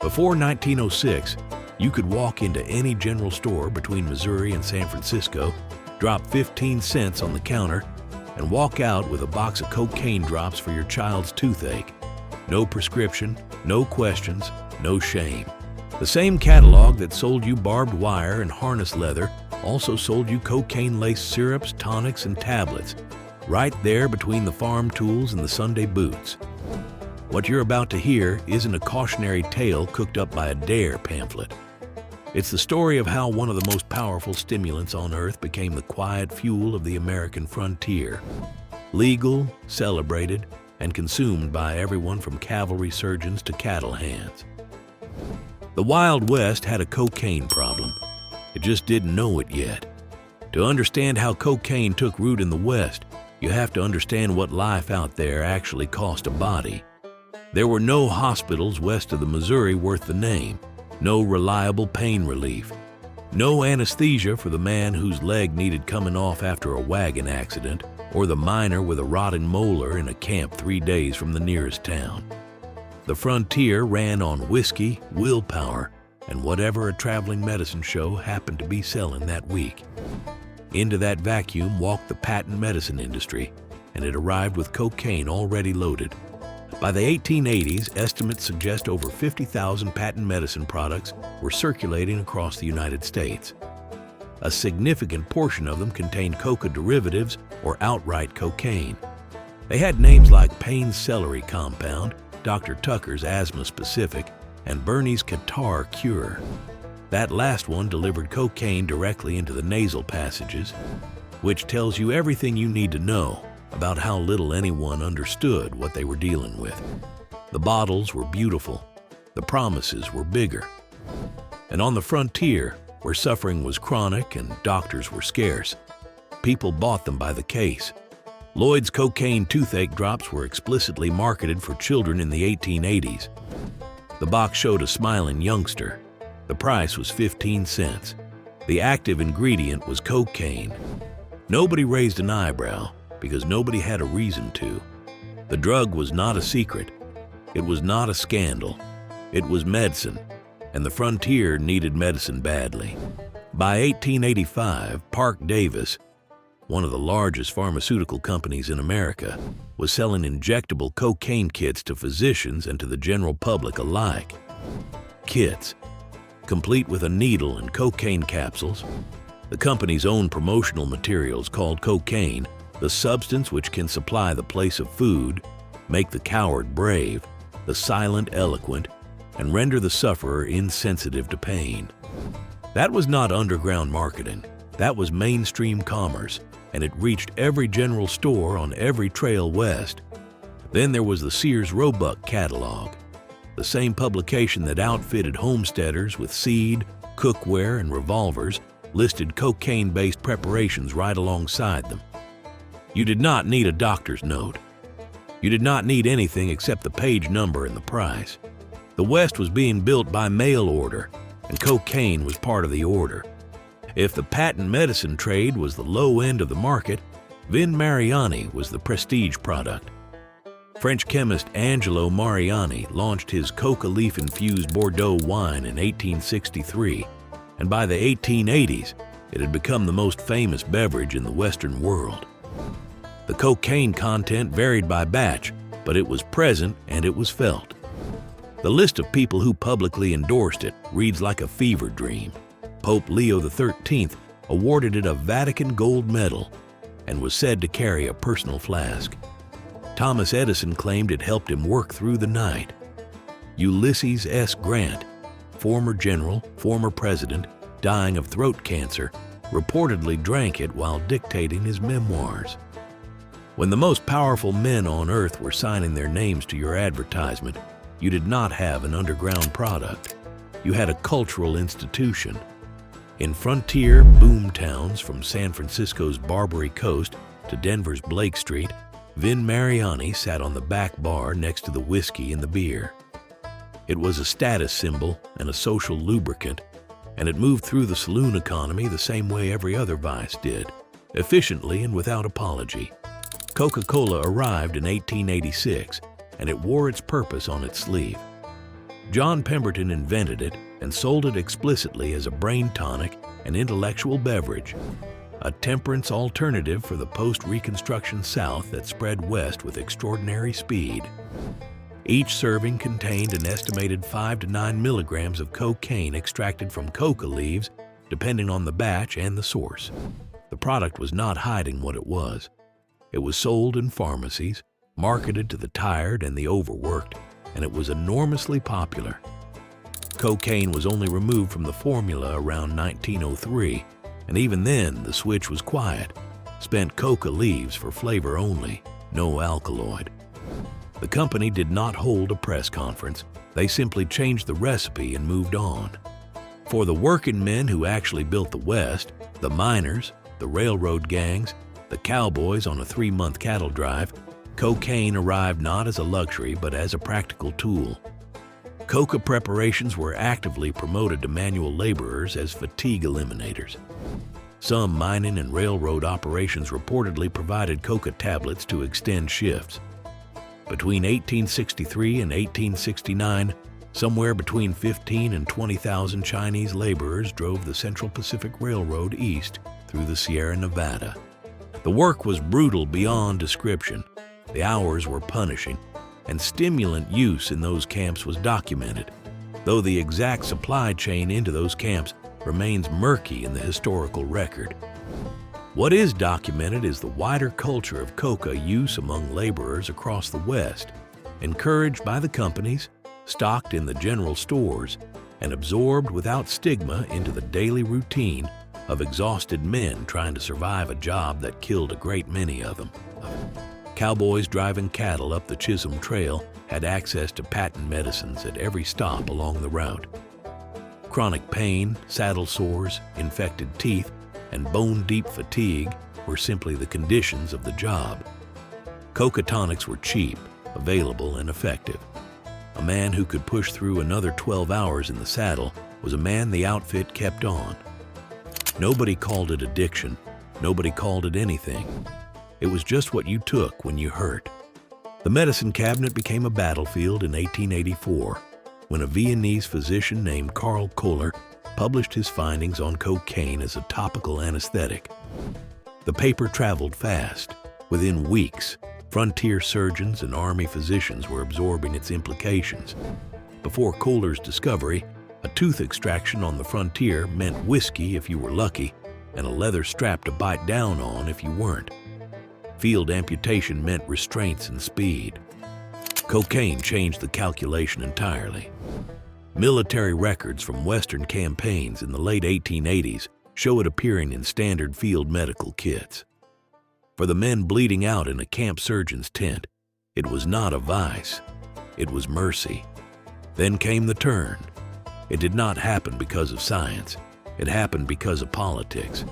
Before 1906, you could walk into any general store between Missouri and San Francisco, drop 15 cents on the counter, and walk out with a box of cocaine drops for your child's toothache. No prescription, no questions, no shame. The same catalog that sold you barbed wire and harness leather also sold you cocaine-laced syrups, tonics, and tablets, right there between the farm tools and the Sunday boots. What you're about to hear isn't a cautionary tale cooked up by a DARE pamphlet. It's the story of how one of the most powerful stimulants on earth became the quiet fuel of the American frontier. Legal, celebrated, and consumed by everyone from cavalry surgeons to cattle hands. The Wild West had a cocaine problem. It just didn't know it yet. To understand how cocaine took root in the West, you have to understand what life out there actually cost a body. There were no hospitals west of the Missouri worth the name, no reliable pain relief, no anesthesia for the man whose leg needed coming off after a wagon accident, or the miner with a rotting molar in a camp 3 days from the nearest town. The frontier ran on whiskey, willpower, and whatever a traveling medicine show happened to be selling that week. Into that vacuum walked the patent medicine industry, and it arrived with cocaine already loaded. By the 1880s, estimates suggest over 50,000 patent medicine products were circulating across the United States. A significant portion of them contained coca derivatives or outright cocaine. They had names like Payne's Celery Compound, Dr. Tucker's Asthma Specific, and Bernie's Catarrh Cure. That last one delivered cocaine directly into the nasal passages, which tells you everything you need to know about how little anyone understood what they were dealing with. The bottles were beautiful. The promises were bigger. And on the frontier, where suffering was chronic and doctors were scarce, people bought them by the case. Lloyd's cocaine toothache drops were explicitly marketed for children in the 1880s. The box showed a smiling youngster. The price was 15 cents. The active ingredient was cocaine. Nobody raised an eyebrow because nobody had a reason to. The drug was not a secret. It was not a scandal. It was medicine, and the frontier needed medicine badly. By 1885, Park Davis, one of the largest pharmaceutical companies in America, was selling injectable cocaine kits to physicians and to the general public alike. Kits, complete with a needle and cocaine capsules. The company's own promotional materials called cocaine, the substance which can supply the place of food, make the coward brave, the silent eloquent, and render the sufferer insensitive to pain. That was not underground marketing. That was mainstream commerce, and it reached every general store on every trail west. Then there was the Sears Roebuck catalog, the same publication that outfitted homesteaders with seed, cookware, and revolvers, listed cocaine-based preparations right alongside them. You did not need a doctor's note. You did not need anything except the page number and the price. The West was being built by mail order, and cocaine was part of the order. If the patent medicine trade was the low end of the market, Vin Mariani was the prestige product. French chemist Angelo Mariani launched his coca leaf-infused Bordeaux wine in 1863, and by the 1880s, it had become the most famous beverage in the Western world. The cocaine content varied by batch, but it was present and it was felt. The list of people who publicly endorsed it reads like a fever dream. Pope Leo XIII awarded it a Vatican gold medal and was said to carry a personal flask. Thomas Edison claimed it helped him work through the night. Ulysses S. Grant, former general, former president, dying of throat cancer, reportedly drank it while dictating his memoirs. When the most powerful men on earth were signing their names to your advertisement, you did not have an underground product. You had a cultural institution. In frontier boom towns from San Francisco's Barbary Coast to Denver's Blake Street, Vin Mariani sat on the back bar next to the whiskey and the beer. It was a status symbol and a social lubricant, and it moved through the saloon economy the same way every other vice did, efficiently and without apology. Coca-Cola arrived in 1886, and it wore its purpose on its sleeve. John Pemberton invented it and sold it explicitly as a brain tonic and intellectual beverage, a temperance alternative for the post-Reconstruction South that spread west with extraordinary speed. Each serving contained an estimated 5 to 9 milligrams of cocaine extracted from coca leaves, depending on the batch and the source. The product was not hiding what it was. It was sold in pharmacies, marketed to the tired and the overworked, and it was enormously popular. Cocaine was only removed from the formula around 1903, and even then the switch was quiet. Spent coca leaves for flavor only, no alkaloid. The company did not hold a press conference. They simply changed the recipe and moved on. For the working men who actually built the West, the miners, the railroad gangs, the cowboys on a 3-month cattle drive, cocaine arrived not as a luxury but as a practical tool. Coca preparations were actively promoted to manual laborers as fatigue eliminators. Some mining and railroad operations reportedly provided coca tablets to extend shifts. Between 1863 and 1869, somewhere between 15 and 20,000 Chinese laborers drove the Central Pacific Railroad east through the Sierra Nevada. The work was brutal beyond description. The hours were punishing, and stimulant use in those camps was documented, though the exact supply chain into those camps remains murky in the historical record. What is documented is the wider culture of coca use among laborers across the West, encouraged by the companies, stocked in the general stores, and absorbed without stigma into the daily routine of exhausted men trying to survive a job that killed a great many of them. Cowboys driving cattle up the Chisholm Trail had access to patent medicines at every stop along the route. Chronic pain, saddle sores, infected teeth, and bone-deep fatigue were simply the conditions of the job. Coca tonics were cheap, available, and effective. A man who could push through another 12 hours in the saddle was a man the outfit kept on. Nobody called it addiction. Nobody called it anything. It was just what you took when you hurt. The medicine cabinet became a battlefield in 1884 when a Viennese physician named Karl Kohler published his findings on cocaine as a topical anesthetic. The paper traveled fast. Within weeks, frontier surgeons and army physicians were absorbing its implications. Before Kohler's discovery, a tooth extraction on the frontier meant whiskey if you were lucky, and a leather strap to bite down on if you weren't. Field amputation meant restraints and speed. Cocaine changed the calculation entirely. Military records from Western campaigns in the late 1880s show it appearing in standard field medical kits. For the men bleeding out in a camp surgeon's tent, it was not a vice, it was mercy. Then came the turn. It did not happen because of science, it happened because of politics.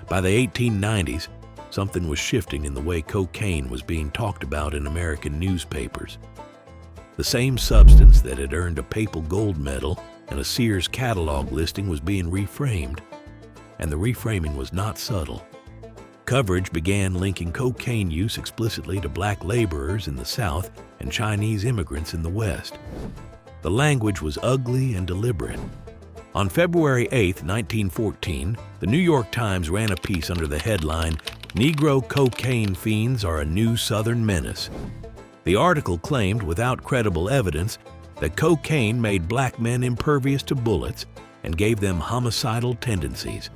By the 1890s, something was shifting in the way cocaine was being talked about in American newspapers. The same substance that had earned a papal gold medal and a Sears catalog listing was being reframed, and the reframing was not subtle. Coverage began linking cocaine use explicitly to black laborers in the South and Chinese immigrants in the West. The language was ugly and deliberate. On February 8, 1914, the New York Times ran a piece under the headline, "Negro cocaine fiends are a new Southern menace." The article claimed, without credible evidence, that cocaine made black men impervious to bullets and gave them homicidal tendencies.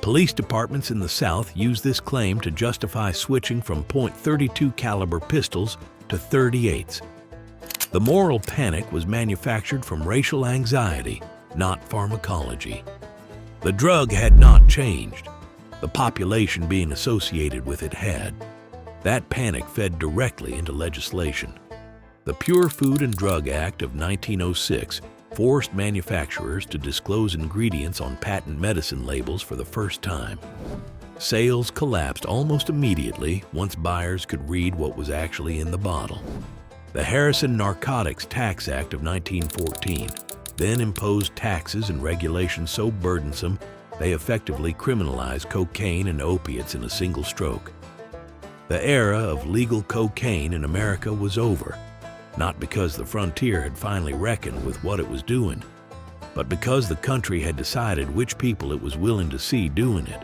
Police departments in the South used this claim to justify switching from .32 caliber pistols to .38s. The moral panic was manufactured from racial anxiety, not pharmacology. The drug had not changed. The population being associated with it had. That panic fed directly into legislation. The Pure Food and Drug Act of 1906 forced manufacturers to disclose ingredients on patent medicine labels for the first time. Sales collapsed almost immediately once buyers could read what was actually in the bottle. The Harrison Narcotics Tax Act of 1914 then imposed taxes and regulations so burdensome they effectively criminalized cocaine and opiates in a single stroke. The era of legal cocaine in America was over. not because the frontier had finally reckoned with what it was doing, but because the country had decided which people it was willing to see doing it.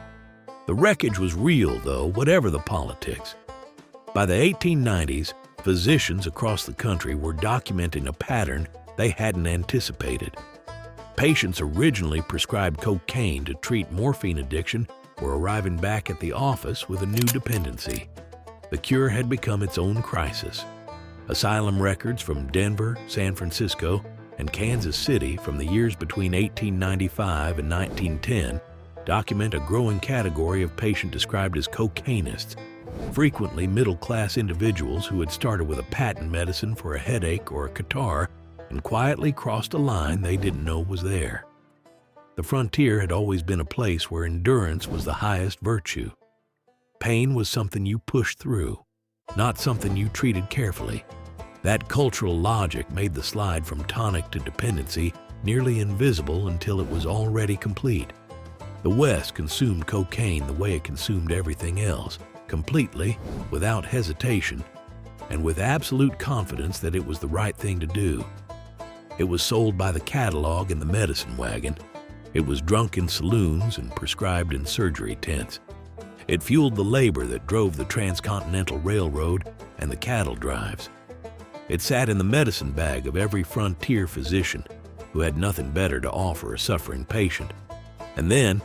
The wreckage was real, though, whatever the politics. By the 1890s, physicians across the country were documenting a pattern they hadn't anticipated. Patients originally prescribed cocaine to treat morphine addiction were arriving back at the office with a new dependency. The cure had become its own crisis. Asylum records from Denver, San Francisco, and Kansas City from the years between 1895 and 1910 document a growing category of patient described as cocainists, frequently middle-class individuals who had started with a patent medicine for a headache or a catarrh and quietly crossed a line they didn't know was there. The frontier had always been a place where endurance was the highest virtue. Pain was something you pushed through, not something you treated carefully. That cultural logic made the slide from tonic to dependency nearly invisible until it was already complete. The West consumed cocaine the way it consumed everything else, completely, without hesitation, and with absolute confidence that it was the right thing to do. It was sold by the catalog in the medicine wagon. It was drunk in saloons and prescribed in surgery tents. It fueled the labor that drove the transcontinental railroad and the cattle drives. It sat in the medicine bag of every frontier physician who had nothing better to offer a suffering patient. And then,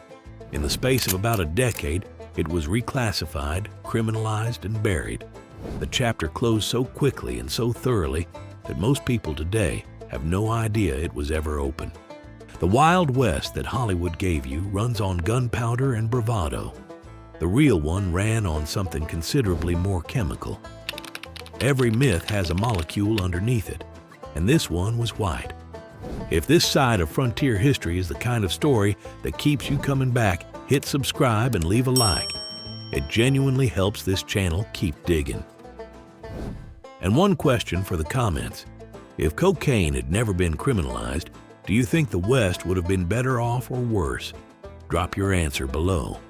in the space of about a decade, it was reclassified, criminalized, and buried. The chapter closed so quickly and so thoroughly that most people today have no idea it was ever open. The Wild West that Hollywood gave you runs on gunpowder and bravado. The real one ran on something considerably more chemical. Every myth has a molecule underneath it, and this one was white. If this side of frontier history is the kind of story that keeps you coming back, hit subscribe and leave a like. It genuinely helps this channel keep digging. And one question for the comments. If cocaine had never been criminalized, do you think the West would have been better off or worse? Drop your answer below.